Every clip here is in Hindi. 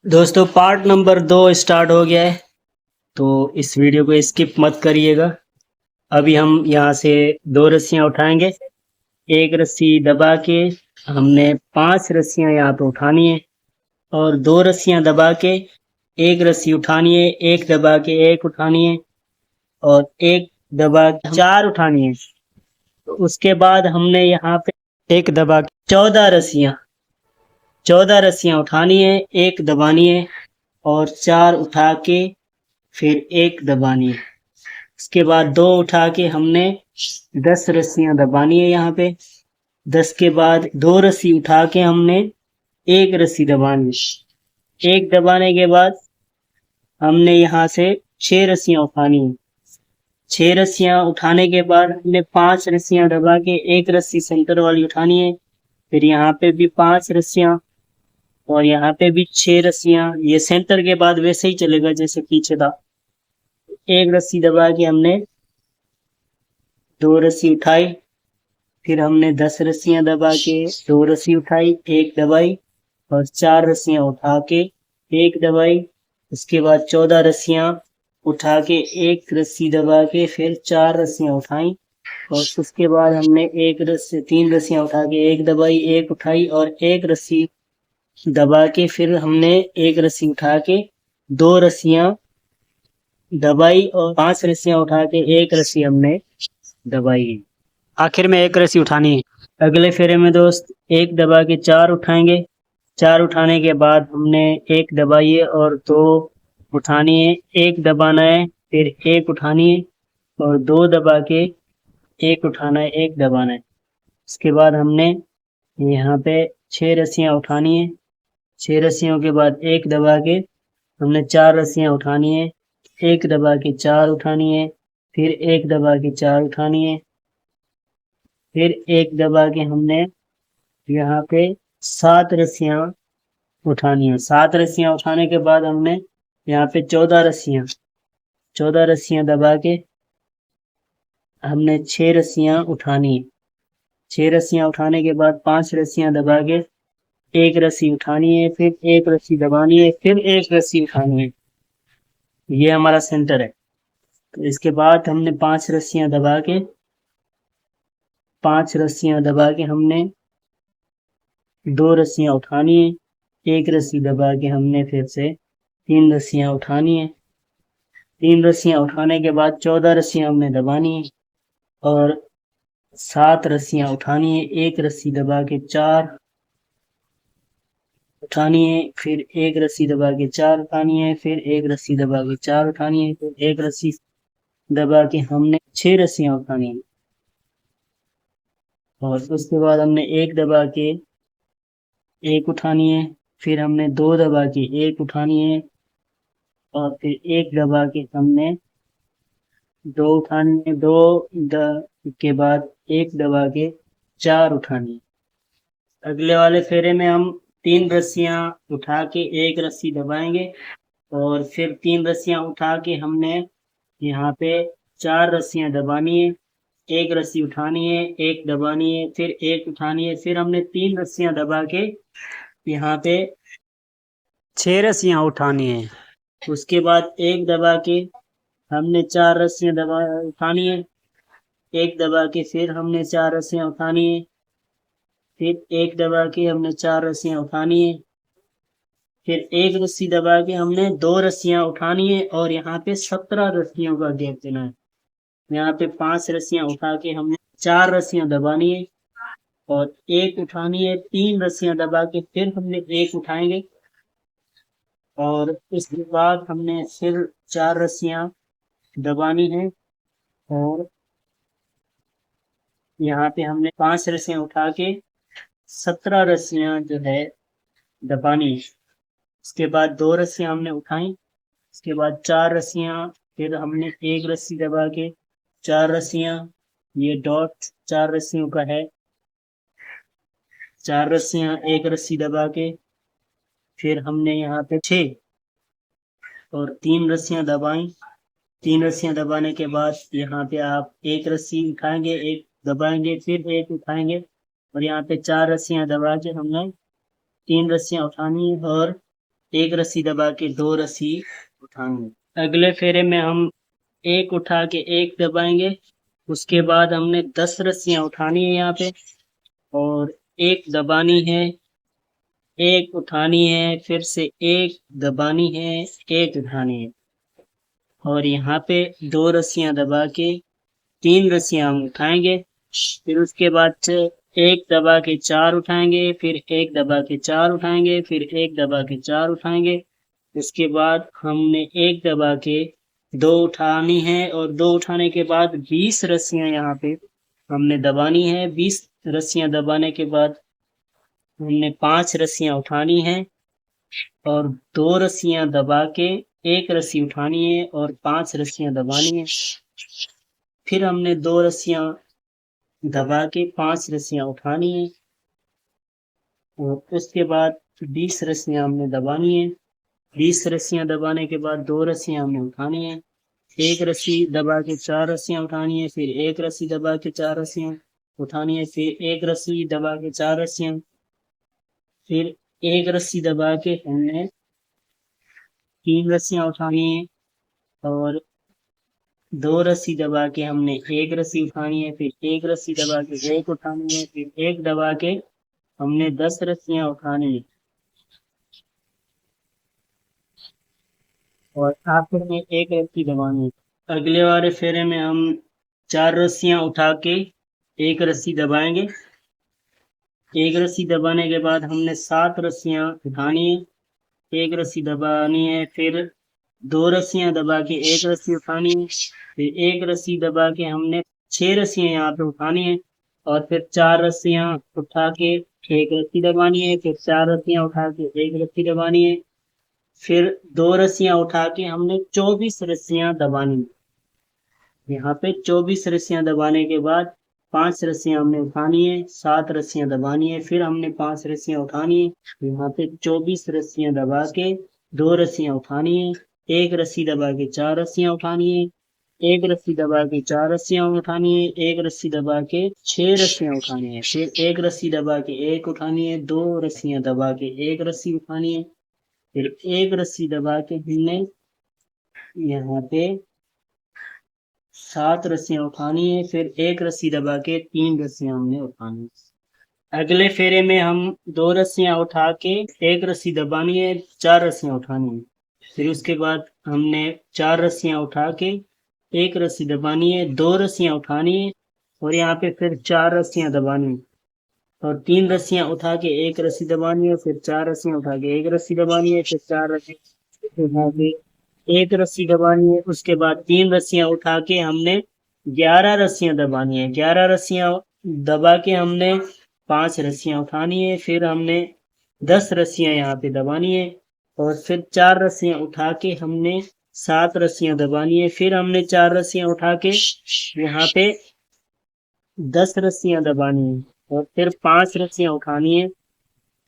दोस्तों पार्ट नंबर 2 स्टार्ट हो गया है। तो इस वीडियो को स्किप मत करिएगा। अभी हम यहाँ से 2 रस्सियाँ उठाएंगे। एक रस्सी दबा के हमने 5 रस्सियाँ यहाँ पे उठानी है और 2 रस्सियाँ दबा के एक रस्सी उठानी है, एक दबा के एक उठानी है और एक दबा के 4 उठानी है। तो उसके बाद हमने यहाँ पे एक दबा के 14 रस्सियाँ उठानी है, एक दबानी है और 4 उठा के फिर एक दबानी है। उसके बाद 2 उठा के हमने 10 रस्सियां दबानी है यहाँ पे। 10 के बाद 2 रस्सी उठा के हमने एक रस्सी दबानी है। एक दबाने के बाद हमने यहाँ से 6 रस्सियां उठानी है। 6 रस्सियां उठाने के बाद हमने 5 रस्सियां दबा के एक रस्सी सेंटर वाली उठानी है। फिर यहाँ पे भी 5 रस्सियां और यहाँ पे भी 6 रस्सियां। ये सेंटर के बाद वैसे ही चलेगा जैसे पीछे था। एक रस्सी दबा के हमने 2 रस्सी उठाई। फिर हमने 10 रस्सियां दबा के 2 रस्सी उठाई, एक दबाई और 4 रस्सियां उठा के एक दबाई। उसके बाद 14 रस्सियां उठा के एक रस्सी दबा के फिर 4 रस्सियां उठाई और उसके बाद हमने एक रस्सी 3 रस्सियां उठा के एक दबाई, एक उठाई और एक रस्सी दबा के फिर हमने एक रस्सी उठा के 2 रस्सियां दबाई और 5 रस्सियां उठा के एक रस्सी हमने दबाई। आखिर में एक रस्सी उठानी है। अगले फेरे में दोस्त एक दबा के 4 उठाएंगे। 4 उठाने के बाद हमने एक दबाई है और 2 उठानी है। एक दबाना है फिर एक उठानी है और 2 दबा के एक उठाना है, एक दबाना है। उसके बाद हमने यहाँ पे 6 रस्सियाँ उठानी है। 6 रस्सियों के बाद एक दबा के हमने 4 रस्सियाँ उठानी है। एक दबा के 4 उठानी है, फिर एक दबा के 4 उठानी है, फिर एक दबा के हमने यहाँ पे 7 रस्सियाँ उठानी है। 7 रस्सियाँ उठाने के बाद हमने यहाँ पे 14 रस्सियाँ दबा के हमने 6 रस्सियाँ उठानी है। 6 रस्सियाँ उठाने के बाद 5 रस्सियाँ दबा के एक रस्सी उठानी है, फिर एक रस्सी दबानी है, फिर एक रस्सी उठानी है। ये हमारा सेंटर है। तो इसके बाद हमने 5 रस्सियाँ दबा के 5 रस्सियाँ दबा के हमने 2 रस्सियाँ उठानी है। एक रस्सी दबा के हमने फिर से 3 रस्सियाँ उठानी है। 3 रस्सियाँ उठाने के बाद 14 रस्सियाँ हमने दबानी है और 7 रस्सियाँ उठानी है। एक रस्सी दबा के 4 उठानी है, फिर एक रस्सी दबा के 4 उठानी है, फिर एक रस्सी दबा के 4 उठानी है, फिर एक रस्सी दबा के हमने 6 रस्सियाँ उठानी है और उसके बाद हमने एक दबा के एक उठानी है, फिर हमने 2 दबा के एक उठानी है और फिर एक दबा के हमने 2 उठानी है। के बाद एक दबा के 4 उठानी है। अगले वाले फेरे में हम 3 रस्सियाँ उठा के एक रस्सी दबाएंगे और फिर 3 रस्सियाँ उठा के हमने यहाँ पे 4 रस्सियाँ दबानी है। एक रस्सी उठानी है, एक दबानी है, फिर एक उठानी है, फिर हमने 3 रस्सियाँ दबा के यहाँ पे 6 रस्सियाँ उठानी है। उसके बाद एक दबा के हमने 4 रस्सियाँ दबा उठानी है। एक दबा के फिर हमने 4 रस्सियाँ उठानी है, फिर एक दबा के हमने 4 रस्सियाँ उठानी है, फिर एक रस्सी दबा के हमने 2 रस्सियाँ उठानी है और यहाँ पे 17 रस्सियों का गैप देना है। यहाँ पे 5 रस्सियाँ उठा के हमने 4 रस्सियाँ दबानी है और एक उठानी है। 3 रस्सियाँ दबा के फिर हमने एक उठाएंगे और उसके बाद हमने फिर 4 रस्सियाँ दबानी है और यहाँ पे हमने 5 रस्सियाँ उठा के 17 रस्सियाँ जो है दबानी है। उसके बाद 2 रस्सियाँ हमने उठाई। उसके बाद 4 रस्सियाँ, फिर हमने एक रस्सी दबा के 4 रस्सियाँ, ये डॉट 4 रस्सियों का है। 4 रस्सियाँ एक रस्सी दबा के फिर हमने यहाँ पे 6 और 3 रस्सियाँ दबाई। 3 रस्सियाँ दबाने के बाद यहाँ पे आप एक रस्सी उठाएंगे, एक दबाएंगे, फिर एक उठाएंगे और यहाँ पे 4 रस्सियाँ दबा के हमने 3 रस्सियाँ उठानी है और एक रस्सी दबा के 2 रस्सी उठाएंगे। अगले फेरे में हम एक उठा के एक दबाएंगे। उसके बाद हमने 10 रस्सियां उठानी है यहाँ पे, और एक दबानी है, एक उठानी है, फिर से एक दबानी है, एक उठानी है, और यहाँ पे 2 रस्सियां दबा के 3 रस्सियां हम उठाएंगे। फिर उसके बाद से एक दबा के 4 उठाएंगे, फिर एक दबा के 4 उठाएंगे, फिर एक दबा के 4 उठाएंगे। उसके बाद हमने एक दबा के 2 उठानी है, और 2 उठाने के बाद 20 रस्सियां यहाँ पे हमने दबानी है। 20 रस्सियां दबाने के बाद हमने 5 रस्सियां उठानी है, और 2 रस्सियां दबा के एक रस्सी उठानी है, और 5 रस्सियां दबानी है। फिर हमने 2 रस्सियां दबा के 5 रस्सियां उठानी है, और उसके बाद 20 रस्सियां हमने दबानी है। 20 रस्सियां दबाने के बाद 2 रस्सियां हमने उठानी है। एक रस्सी दबा के 4 रस्सियां उठानी है, फिर एक रस्सी दबा के 4 रस्सियां उठानी है, फिर एक रस्सी दबा के 4 रस्सियां, फिर एक रस्सी दबा के हमने 3 रस्सियां उठानी है, और 2 रस्सी दबा के हमने एक रस्सी उठानी है, फिर एक रस्सी दबा के एक उठानी है, फिर एक दबा के हमने 10 रस्सियां उठानी है, और आखिर में एक रस्सी दबानी है। अगले वाले फेरे में हम 4 रस्सियां उठा के एक रस्सी दबाएंगे। एक रस्सी दबाने के बाद हमने 7 रस्सियां उठानी है, एक रस्सी दबानी है, फिर 2 रस्सियां दबा के एक रस्सी उठानी है, फिर एक रस्सी दबा के हमने 6 रस्सियां यहाँ पे उठानी है, और फिर 4 रस्सियां उठा के एक रस्सी दबानी है, फिर 4 रस्सियां उठा के एक रस्सी दबानी है, फिर 2 रस्सियां उठा के हमने 24 रस्सियां दबानी है। यहाँ पे 24 रस्सियां दबाने के बाद 5 रस्सियां हमने उठानी है, 7 रस्सियां दबानी है, फिर हमने 5 रस्सियां उठानी है। यहाँ पे 24 रस्सियां दबा के 2 रस्सियां उठानी है, एक रस्सी दबा के 4 रस्सियां उठानी है, एक रस्सी दबा के 4 रस्सियां उठानी है, एक रस्सी दबा के 6 रस्सियां उठानी है, फिर एक रस्सी दबा के एक उठानी है, 2 रस्सियां दबा के एक रस्सी उठानी है, फिर एक रस्सी दबा के हमने यहाँ पे 7 रस्सियां उठानी है, फिर एक रस्सी दबा के 3 रस्सियां हमने उठानी है। अगले फेरे में हम 2 रस्सियां उठा के एक रस्सी दबानी है, 4 रस्सियां उठानी है। फिर उसके बाद हमने 4 रस्सियां उठा के एक रस्सी दबानी है, 2 रस्सियां उठानी है, और यहाँ पे फिर 4 रस्सियां दबानी है, और 3 रस्सियां उठा के एक रस्सी दबानी है, फिर 4 रस्सियां उठा के एक रस्सी दबानी है, फिर 4 रस्सी उठा के एक रस्सी दबानी है। उसके बाद 3 रस्सियां उठा के हमने 11 रस्सियां दबानी है। 11 रस्सियां दबा के हमने 5 रस्सियां उठानी है, फिर हमने 10 रस्सियां यहाँ पे दबानी है, और फिर 4 रस्सियां उठा के हमने 7 रस्सियां दबानी है, फिर हमने 4 रस्सियां उठा के यहाँ पे 10 रस्सियां दबानी है, और फिर 5 रस्सियां उठानी है,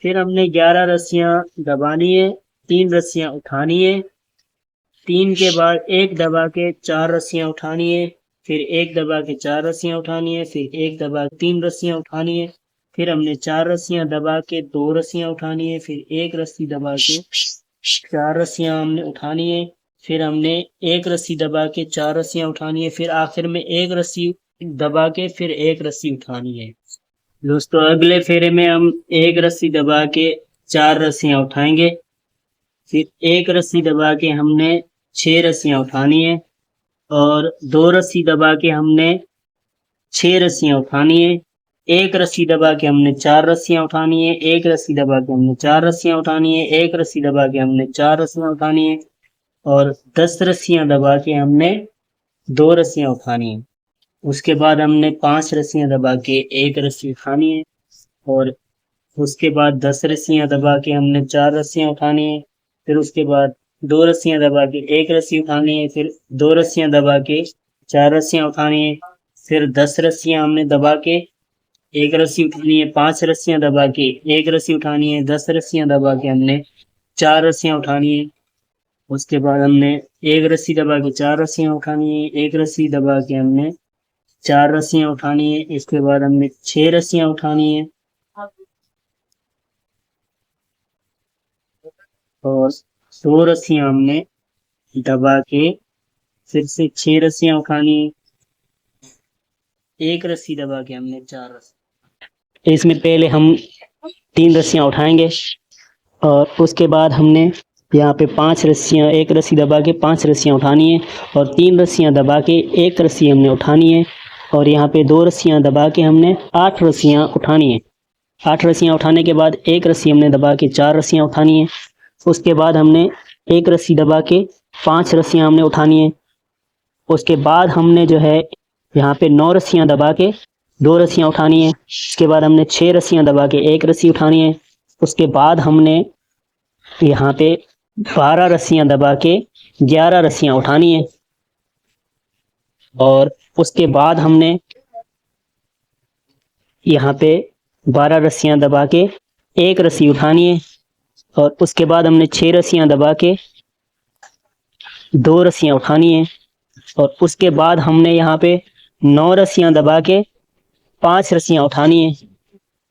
फिर हमने 11 रस्सियां दबानी है, 3 रस्सियां उठानी है, 3 के बाद एक दबा के 4 रस्सियां उठानी है, फिर एक दबा के 4 रस्सियां उठानी है, फिर एक दबा के 3 रस्सियां उठानी है, फिर हमने 4 रस्सियां दबा के 2 रस्सियां उठानी है, फिर एक रस्सी दबा के 4 रस्सियां हमने उठानी है, फिर हमने एक रस्सी दबा के 4 रस्सियां उठानी है, फिर आखिर में एक रस्सी दबा के फिर एक रस्सी उठानी है। दोस्तों अगले फेरे में हम एक रस्सी दबा के 4 रस्सियां उठाएंगे, फिर एक रस्सी दबा के हमने 6 रस्सियां उठानी है, और 2 रस्सी दबा के हमने 6 रस्सियां उठानी है, एक रस्सी दबा के हमने 4 रस्सियां उठानी है, एक रस्सी दबा के हमने 4 रस्सियां उठानी है, एक रस्सी दबा के हमने 4 रस्सियां उठानी है, और 10 रस्सियां दबा के हमने 2 रस्सियां उठानी है। उसके बाद हमने 5 रस्सियां दबा के एक रस्सी उठानी है, और उसके बाद 10 रस्सियां दबा के हमने 4 रस्सियां उठानी है, फिर उसके बाद 2 रस्सियां दबा के एक रस्सी उठानी है, फिर 2 रस्सियां दबा के 4 रस्सियां उठानी है, फिर 10 रस्सियां हमने दबा के एक रस्सी उठानी है, 5 रस्सियां दबा के एक रस्सी उठानी है, 10 रस्सियां दबा के हमने 4 रस्सियां उठानी है। उसके बाद हमने एक रस्सी दबा के 4 रस्सियां उठानी है, एक रस्सी दबा के हमने 4 रस्सियां उठानी है, इसके बाद हमने 6 रस्सियां उठानी है, और 2 रस्सियां हमने दबा के फिर से 6 रस्सियां उठानी है। एक रस्सी दबा के हमने 4 रस्सी, इसमें पहले हम 3 रस्सियां उठाएंगे और उसके बाद हमने यहाँ पे 5 रस्सियां, एक रस्सी दबा के 5 रस्सियां उठानी है और 3 रस्सियां दबा के एक रस्सी हमने उठानी है और यहाँ पे 2 रस्सियां दबा के हमने 8 रस्सियां उठानी है। 8 रस्सियां उठाने के बाद एक रस्सी हमने दबा के 4 रस्सियां उठानी है। उसके बाद हमने एक रस्सी दबा के 5 रस्सियां हमने उठानी है। उसके बाद हमने जो है यहाँ पे 9 रस्सियां दबा के 2 रस्सियां उठानी है। उसके बाद हमने 6 रस्सियां दबा के एक रस्सी उठानी है। उसके बाद हमने यहाँ पे 12 रस्सियां दबा के 11 रस्सियां उठानी है और उसके बाद हमने यहाँ पे 12 रस्सियां दबा के एक रस्सी उठानी है और उसके बाद हमने 6 रस्सियां दबा के 2 रस्सियां उठानी है और उसके बाद हमने यहाँ पे 9 रस्सियां दबा के 5 रस्सियां उठानी है।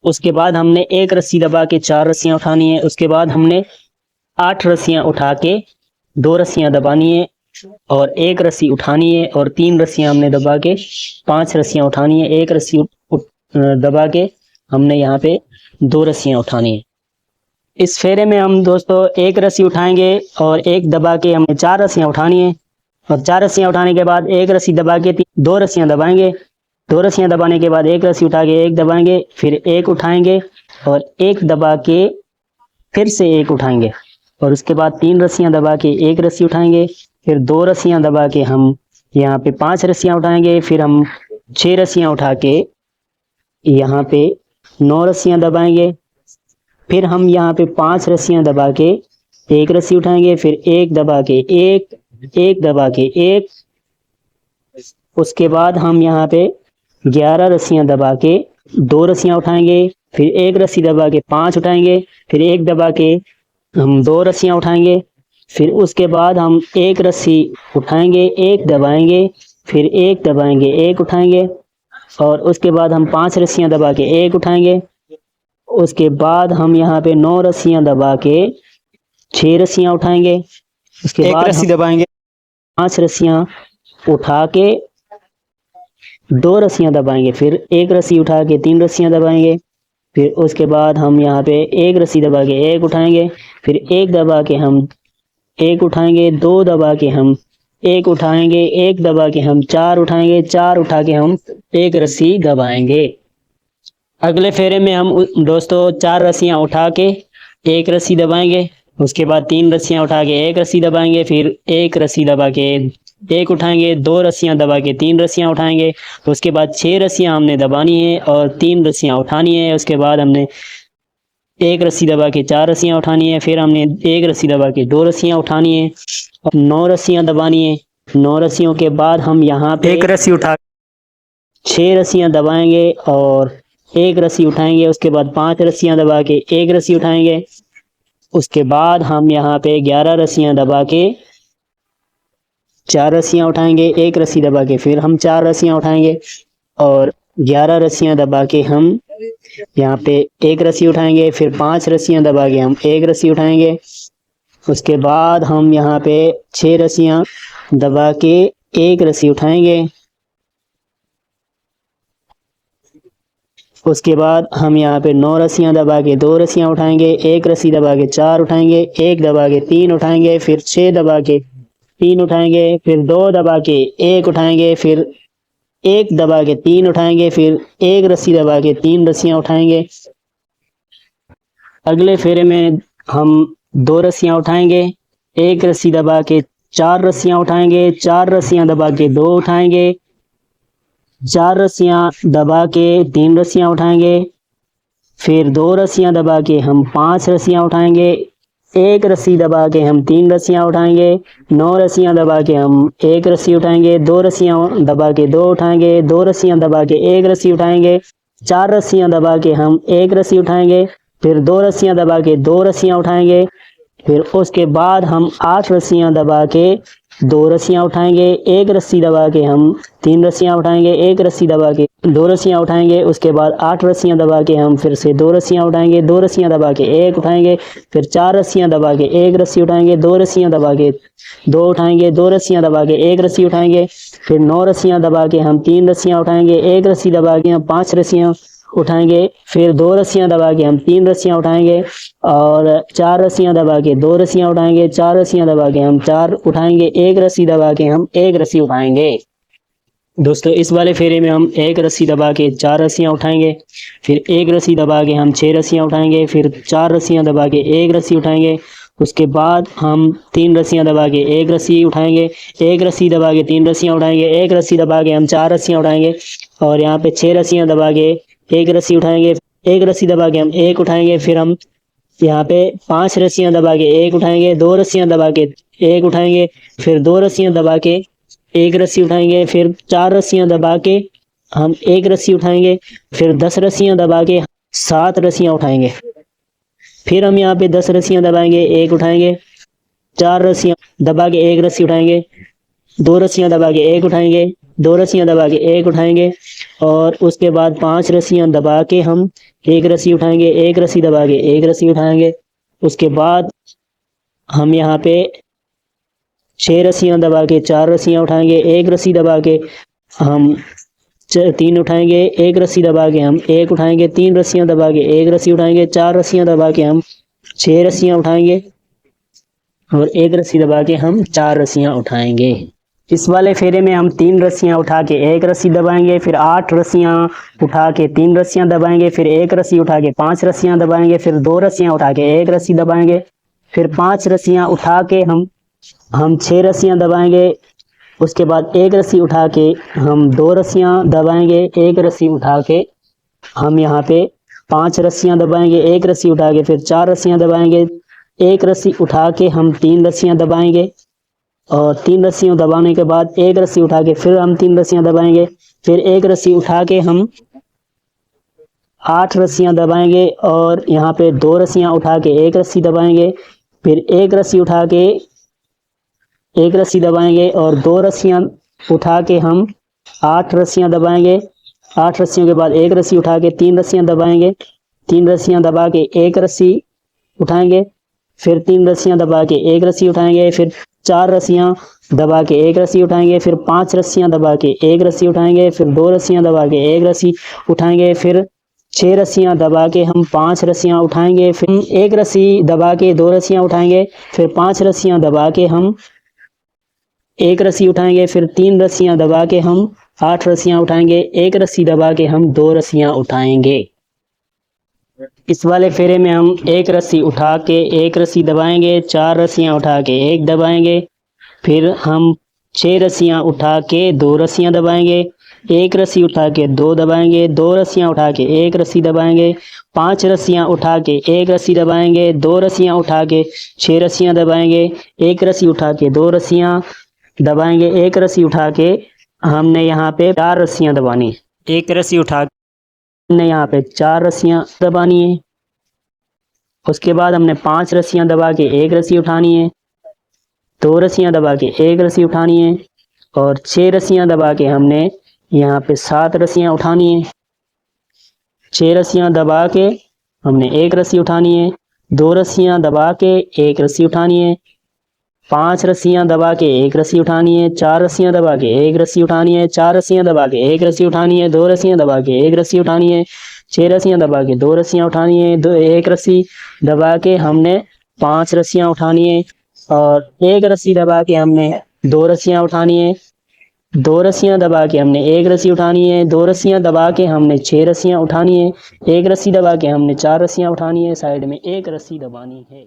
उसके बाद हमने एक रस्सी दबा के 4 रस्सियां उठानी है। उसके बाद हमने 8 रस्सियां उठा के 2 रस्सियां दबानी है और एक रस्सी उठानी है और 3 रस्सियां हमने दबा के 5 रस्सियां उठानी है। एक रस्सी दबा के हमने यहाँ पे 2 रस्सियां उठानी है। इस फेरे में हम दोस्तों एक रस्सी उठाएंगे और एक दबा के हमें 4 रस्सियां उठानी है और 4 रस्सियां उठाने के बाद एक रस्सी दबा के 2 रस्सियां दबाएंगे। 2 रस्सियां दबाने के बाद एक रस्सी उठा के एक दबाएंगे, फिर एक उठाएंगे और एक दबा के फिर से एक उठाएंगे और उसके बाद 3 रस्सियां दबा के एक रस्सी उठाएंगे। फिर 2 रस्सियां दबा के हम यहाँ पे 5 रस्सियां उठाएंगे। फिर हम 6 रस्सियां उठा के यहाँ पे 9 रस्सियां दबाएंगे। फिर हम यहाँ पे 5 रस्सियां दबा के एक रस्सी उठाएंगे, फिर एक दबा के एक दबा के एक। उसके बाद हम यहाँ पे 11 रस्सियां दबा के 2 रस्सियां उठाएंगे, फिर एक रस्सी दबा के 5 उठाएंगे, फिर एक दबा के हम 2 रस्सियां उठाएंगे। फिर उसके बाद हम एक रस्सी उठाएंगे, एक दबाएंगे, फिर एक दबाएंगे, एक उठाएंगे और उसके बाद हम 5 रस्सियां दबा के एक उठाएंगे। उसके बाद हम यहाँ पे 9 रस्सियां दबा के 6 रस्सियां उठाएंगे। उसके बाद रस्सी दबाएंगे, 5 रस्सियां उठा के 2 रस्सियां दबाएंगे, फिर एक रस्सी उठा के 3 रस्सियां दबाएंगे। फिर उसके बाद हम यहाँ पे एक रस्सी दबा के एक उठाएंगे, फिर एक दबा के हम एक उठाएंगे, 2 दबा के हम एक उठाएंगे, एक दबा के हम 4 उठाएंगे, 4 उठा के हम एक रस्सी दबाएंगे। अगले फेरे में हम दोस्तों 4 रस्सियां उठा के एक रस्सी दबाएंगे। उसके बाद 3 रस्सियां उठा के एक रस्सी दबाएंगे, फिर एक रस्सी दबा के एक उठाएंगे, 2 रस्सियां दबा के 3 रस्सियां उठाएंगे। उसके बाद 6 रस्सियां हमने दबानी है और 3 रस्सियां उठानी है। उसके बाद हमने एक रस्सी दबा के 4 रस्सियां उठानी है, फिर हमने एक रस्सी दबा के 2 रस्सियां उठानी है और 9 रस्सियां दबानी है। 9 रस्सियों के बाद हम यहाँ पे एक रस्सी उठा 6 रस्सियां दबाएंगे और एक रस्सी उठाएंगे। उसके बाद 5 रस्सियां दबा के एक रस्सी उठाएंगे। उसके बाद हम यहाँ पे 11 रस्सियां दबा के 4 रस्सियां उठाएंगे, एक रस्सी दबा के फिर हम 4 रस्सियां उठाएंगे और 11 रस्सियां दबा के हम यहाँ पे एक रस्सी उठाएंगे, फिर 5 रस्सियां दबा के हम एक रस्सी उठाएंगे। उसके बाद हम यहाँ पे 6 रस्सियां दबा के एक रस्सी उठाएंगे। उसके बाद हम यहाँ पे 9 रस्सियां दबा के 2 रस्सियां उठाएंगे, एक रस्सी दबा के 4 उठाएंगे, एक दबा के 3 उठाएंगे, फिर 6 दबा के 3 उठाएंगे, फिर 2 दबा के 1 उठाएंगे, फिर एक दबा के 3 उठाएंगे, फिर एक रस्सी दबा के 3 रस्सियां उठाएंगे। अगले फेरे में हम 2 रस्सियां उठाएंगे, एक रस्सी दबा के 4 रस्सियां उठाएंगे, 4 रस्सियां दबा के 2 उठाएंगे, 4 रस्सियां दबा के 3 रस्सियां उठाएंगे, फिर 2 रस्सियां दबा के हम 5 रस्सियां उठाएंगे, एक रस्सी दबा के हम 3 रस्सियां उठाएंगे, 9 रस्सियां दबा के हम एक रस्सी उठाएंगे, 2 रस्सियां दबा के 2 उठाएंगे, 2 रस्सियां दबा के एक रस्सी उठाएंगे, 4 रस्सियां दबा के हम एक रस्सी उठाएंगे, फिर 2 रस्सियां दबा के 2 रस्सियां उठाएंगे, फिर उसके बाद हम 8 रस्सियां दबा के 2 रस्सियां उठाएंगे, एक रस्सी दबा के हम 3 रस्सियां उठाएंगे, एक रस्सी दबा के दो रस्सियाँ उठाएंगे, उसके बाद 8 रस्सियाँ दबा के हम फिर से 2 रस्सियाँ उठाएंगे, 2 रस्सियाँ दबा के एक उठाएंगे, फिर 4 रस्सियाँ दबा के एक रस्सी उठाएंगे, 2 रस्सियाँ दबा के दो उठाएंगे, 2 रस्सियाँ दबा के एक रस्सी उठाएंगे, फिर 9 रस्सियाँ दबा के हम 3 रस्सियाँ उठाएंगे, एक रस्सी दबा के हम 5 रस्सियाँ उठाएंगे, फिर 2 रस्सियाँ दबा के हम 3 रस्सियाँ उठाएंगे और 4 रस्सियाँ दबा के 2 रस्सियाँ उठाएंगे, 4 रस्सियाँ दबा के हम 4 उठाएंगे, एक रस्सी दबा के हम एक रस्सी उठाएंगे। दोस्तों इस वाले फेरे में हम एक रस्सी दबा के 4 रस्सियाँ उठाएंगे, फिर एक रस्सी दबा के हम 6 रस्सियाँ उठाएंगे, फिर 4 रस्सियाँ दबा के एक रस्सी उठाएंगे, उसके बाद हम 3 रस्सियाँ दबा के एक रस्सी उठाएंगे, एक रस्सी दबा के 3 रस्सियाँ उठाएंगे, एक रस्सी दबा के हम 4 रस्सियाँ उठाएंगे और यहाँ पे 6 रस्सियाँ दबा के एक रस्सी उठाएंगे, एक रस्सी दबा के हम एक उठाएंगे, फिर हम यहाँ पे 5 रस्सियाँ दबा के एक उठाएंगे, 2 रस्सियाँ दबा के एक उठाएंगे, फिर 2 रस्सियाँ दबा के एक रस्सी उठाएंगे, फिर 4 रस्सियाँ दबा के हम एक रस्सी उठाएंगे, फिर 10 रस्सियाँ दबा के 7 रस्सियाँ उठाएंगे, फिर हम यहाँ पे 10 रस्सियाँ दबाएंगे, एक उठाएंगे, 4 रस्सियाँ दबा के एक रस्सी उठाएंगे, 2 रस्सियाँ दबा के एक उठाएंगे, 2 रस्सियाँ दबा के एक उठाएंगे और उसके बाद 5 रस्सियाँ दबा के हम एक रस्सी उठाएंगे, एक रस्सी दबा के एक रस्सी उठाएंगे, उसके बाद हम यहाँ पे 6 रस्सियाँ दबा के 4 रस्सियाँ उठाएंगे, एक रस्सी दबा के हम 3 उठाएंगे, एक रस्सी दबा के हम एक उठाएंगे, 3 रस्सियाँ दबा के एक रस्सी उठाएंगे, 4 रस्सियाँ दबा के हम 6 रस्सियाँ उठाएंगे और एक रस्सी दबा के हम 4 रस्सियाँ उठाएंगे। इस वाले फेरे में हम 3 रस्सियाँ उठा के एक रस्सी दबाएंगे, फिर 8 रस्सियाँ उठा के 3 रस्सियाँ दबाएंगे, फिर एक रस्सी उठा के 5 रस्सियाँ दबाएंगे, फिर 2 रस्सियाँ उठा के एक रस्सी दबाएंगे, फिर 5 रस्सियाँ उठा के हम 6 रस्सियाँ दबाएंगे, उसके बाद एक रस्सी उठा के हम 2 रस्सियाँ दबाएंगे, एक रस्सी उठा के हम यहाँ पे 5 रस्सियाँ दबाएंगे, एक रस्सी उठा के फिर 4 रस्सियाँ दबाएंगे, एक रस्सी उठा के हम 3 रस्सियाँ दबाएंगे और 3 रस्सियाँ दबाने के बाद एक रस्सी उठा के फिर हम 3 रस्सियाँ दबाएंगे, फिर एक रस्सी उठा के हम 8 रस्सियाँ दबाएंगे और यहाँ पे 2 रस्सियाँ उठा के एक रस्सी दबाएंगे, फिर एक रस्सी उठा के एक रस्सी दबाएंगे और 2 रस्सियाँ उठा के हम 8 रस्सियाँ दबाएंगे, 8 रस्सियों के बाद एक रस्सी उठा के 3 रस्सियाँ दबाएंगे, 3 रस्सियाँ दबा के एक रस्सी उठाएंगे, फिर 3 रस्सियाँ दबा के एक रस्सी उठाएंगे, फिर 4 रस्सियाँ दबा के एक रस्सी उठाएंगे, फिर 5 रस्सियाँ दबा के एक रस्सी उठाएंगे, फिर 2 रस्सियाँ दबा के एक रस्सी उठाएंगे, फिर 6 रस्सियाँ दबा के हम 5 रस्सियाँ उठाएंगे, फिर एक रस्सी दबा के 2 रस्सियाँ उठाएंगे, फिर 5 रस्सियाँ दबा के हम एक रस्सी उठाएंगे, फिर 3 रस्सियाँ दबा के हम 8 रस्सियाँ उठाएंगे, एक रस्सी दबा के हम 2 रस्सियाँ उठाएंगे। इस वाले फेरे में हम एक रस्सी उठा के एक रस्सी दबाएंगे, 4 रस्सियाँ उठा के एक दबाएंगे, फिर हम 6 रस्सियाँ उठा के 2 रस्सियाँ दबाएंगे, एक रस्सी उठा के 2 दबाएंगे, 2 रस्सियाँ उठा के एक रस्सी दबाएंगे, 5 रस्सियाँ उठा के एक रस्सी दबाएंगे, 2 रस्सियाँ उठा के 6 रस्सियाँ दबाएंगे, एक रस्सी उठा के 2 रस्सियाँ दबाएंगे, एक रस्सी उठा के हमने यहाँ पे 4 रस्सियाँ दबानी, एक रस्सी उठा हमने यहाँ पे 4 रस्सियाँ दबानी है, उसके बाद हमने 5 रस्सियाँ दबा के एक रस्सी उठानी है, 2 रस्सियाँ दबा के एक रस्सी उठानी है और 6 रस्सियाँ दबा के हमने यहाँ पे 7 रस्सियाँ उठानी है, 6 रस्सियाँ दबा के हमने एक रस्सी उठानी है, 2 रस्सियाँ दबा के एक रस्सी उठानी है, 5 रस्सियाँ दबा के एक रस्सी उठानी है, 4 रस्सियाँ दबा के एक रस्सी उठानी है, 4 रस्सियाँ दबा के एक रस्सी उठानी है, 2 रस्सियाँ दबा के एक रस्सी उठानी है, 6 रस्सियाँ दबा के 2 रस्सियाँ उठानी है, एक रस्सी दबा के हमने 5 रस्सियाँ उठानी है और एक रस्सी दबा के हमने 2 रस्सियाँ उठानी है, 2 रस्सियाँ दबा के हमने एक रस्सी उठानी है, 2 रस्सियाँ दबा के हमने 6 रस्सियाँ उठानी है, एक रस्सी दबा के हमने 4 रस्सियाँ उठानी है, साइड में एक रस्सी दबानी है।